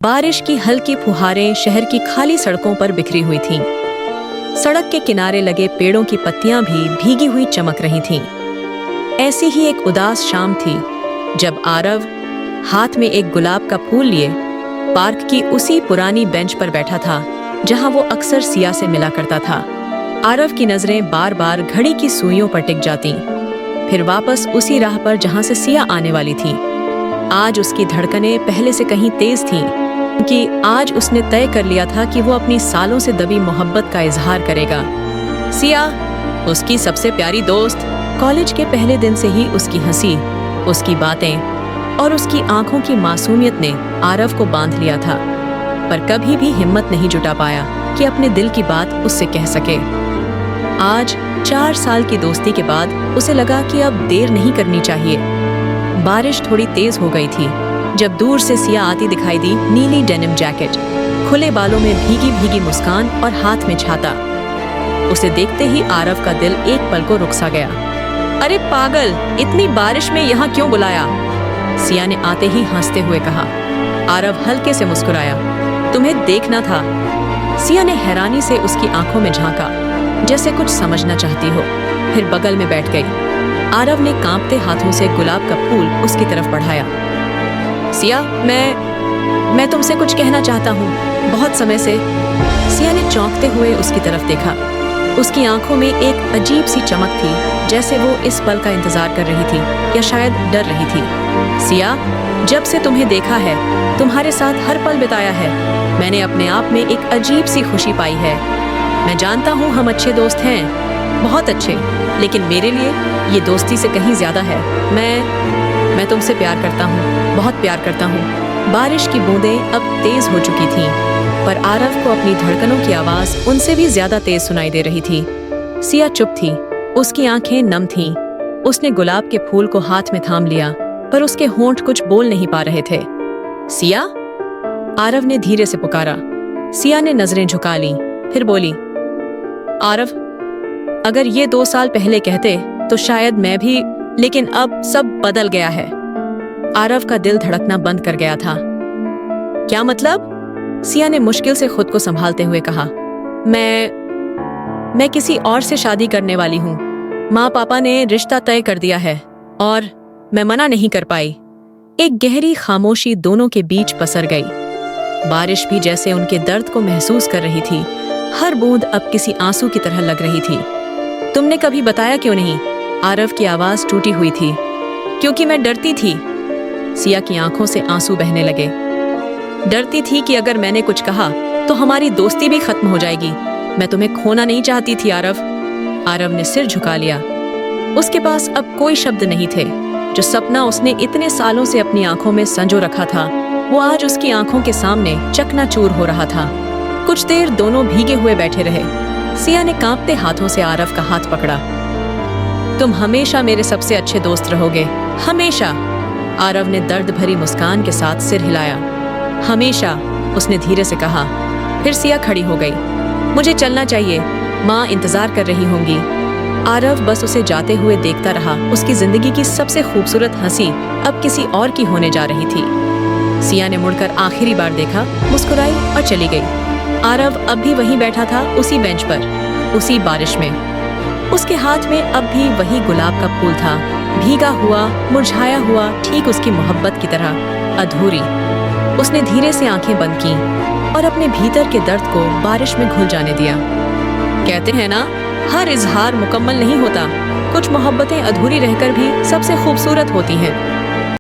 बारिश की हल्की फुहारें शहर की खाली सड़कों पर बिखरी हुई थीं। सड़क के किनारे लगे पेड़ों की पत्तियां भी भीगी हुई चमक रही थीं। ऐसी ही एक उदास शाम थी जब आरव हाथ में एक गुलाब का फूल लिए पार्क की उसी पुरानी बेंच पर बैठा था जहां वो अक्सर सिया से मिला करता था। आरव की नजरें बार बार घड़ी की सुइयों पर टिक जातीं, फिर वापस उसी राह पर जहां से सिया आने वाली थी। आज उसकी धड़कनें पहले से कहीं तेज थीं, क्योंकि आज उसने तय कर लिया था कि वो अपनी सालों से दबी मोहब्बत का इजहार करेगा। सिया, उसकी सबसे प्यारी दोस्त। कॉलेज के पहले दिन से ही उसकी हंसी, उसकी बातें और उसकी आंखों की मासूमियत ने आरव को बांध लिया था, पर कभी भी हिम्मत नहीं जुटा पाया कि अपने दिल की बात उससे कह सके। आज 4 साल की दोस्ती के बाद उसे लगा कि अब देर नहीं करनी चाहिए। बारिश थोड़ी तेज हो गई थी जब दूर से सिया आती दिखाई दी, नीली डेनिम जैकेट, खुले बालों में भीगी भीगी मुस्कान और हाथ में छाता। उसे देखते ही आरव का दिल एक पल को रुक सा गया। अरे पागल, इतनी बारिश में यहाँ क्यों बुलाया? सिया ने आते ही हंसते हुए कहा। आरव हल्के से मुस्कुराया। तुम्हें देखना था। सिया ने हैरानी से उसकी आंखों में झांका, जैसे कुछ समझना चाहती हो, फिर बगल में बैठ गई। आरव ने कांपते हाथों से गुलाब का फूल उसकी तरफ बढ़ाया। सिया, मैं तुमसे कुछ कहना चाहता हूँ, बहुत समय से। सिया ने चौंकते हुए उसकी तरफ देखा। उसकी आंखों में एक अजीब सी चमक थी, जैसे वो इस पल का इंतजार कर रही थी या शायद डर रही थी। सिया, जब से तुम्हें देखा है, तुम्हारे साथ हर पल बिताया है, मैंने अपने आप में एक अजीब सी खुशी पाई है। मैं जानता हूँ हम अच्छे दोस्त हैं, बहुत अच्छे, लेकिन मेरे लिए ये दोस्ती से कहीं ज्यादा है। मैं तुमसे प्यार करता हूँ, बहुत प्यार करता हूँ। बारिश की बूंदें अब तेज हो चुकी थीं, पर आरव को अपनी धड़कनों की आवाज उनसे भी ज्यादा तेज सुनाई दे रही थी। सिया चुप थी, उसकी आंखें नम थीं। उसने गुलाब के फूल को हाथ में थाम लिया, पर उसके होंठ कुछ बोल नहीं पा रहे थे। सिया, आरव ने धीरे से पुकारा। सिया ने नजरें झुका लीं, फिर बोली, आरव, अगर ये 2 साल पहले कहते तो शायद मैं भी, लेकिन अब सब बदल गया है। आरव का दिल धड़कना बंद कर गया था। क्या मतलब? सिया ने मुश्किल से खुद को संभालते हुए कहा। मैं किसी और से शादी करने वाली हूँ। माँ पापा ने रिश्ता तय कर दिया है और मैं मना नहीं कर पाई। एक गहरी खामोशी दोनों के बीच पसर गई। बारिश भी जैसे उनके दर्द को महसूस कर रही थी। हर बूंद अब किसी आंसू की तरह लग रही थी। तुमने कभी बताया क्यों नहीं? आरव की आवाज टूटी हुई थी। क्योंकि मैं डरती थी। सिया की आंखों से आंसू बहने लगे। डरती थी कि अगर मैंने कुछ कहा तो हमारी दोस्ती भी खत्म हो जाएगी। मैं तुम्हें खोना नहीं चाहती थी आरव। आरव ने सिर झुका लिया। उसके पास अब कोई शब्द नहीं थे। जो सपना उसने इतने सालों से अपनी आंखों में संजो रखा था, वो आज उसकी आंखों के सामने चकनाचूर हो रहा था। कुछ देर दोनों भीगे हुए बैठे रहे। सिया ने कांपते हाथों से आरव का हाथ पकड़ा। तुम हमेशा मेरे सबसे अच्छे दोस्त रहोगे, हमेशा। आरव ने दर्द भरी मुस्कान के साथ सिर हिलाया। हमेशा, उसने धीरे से कहा। फिर सिया खड़ी हो गई। मुझे चलना चाहिए, माँ इंतजार कर रही होंगी। आरव बस उसे जाते हुए देखता रहा। उसकी जिंदगी की सबसे खूबसूरत हंसी अब किसी और की होने जा रही थी। सिया ने मुड़कर आखिरी बार देखा, मुस्कुराई और चली गई। आरव अब भी वहीं बैठा था, उसी बेंच पर, उसी बारिश में। उसके हाथ में अब भी वही गुलाब का फूल था, भीगा हुआ, मुरझाया हुआ, ठीक उसकी मोहब्बत की तरह, अधूरी। उसने धीरे से आंखें बंद की और अपने भीतर के दर्द को बारिश में घुल जाने दिया। कहते हैं ना, हर इजहार मुकम्मल नहीं होता। कुछ मोहब्बतें अधूरी रहकर भी सबसे खूबसूरत होती हैं।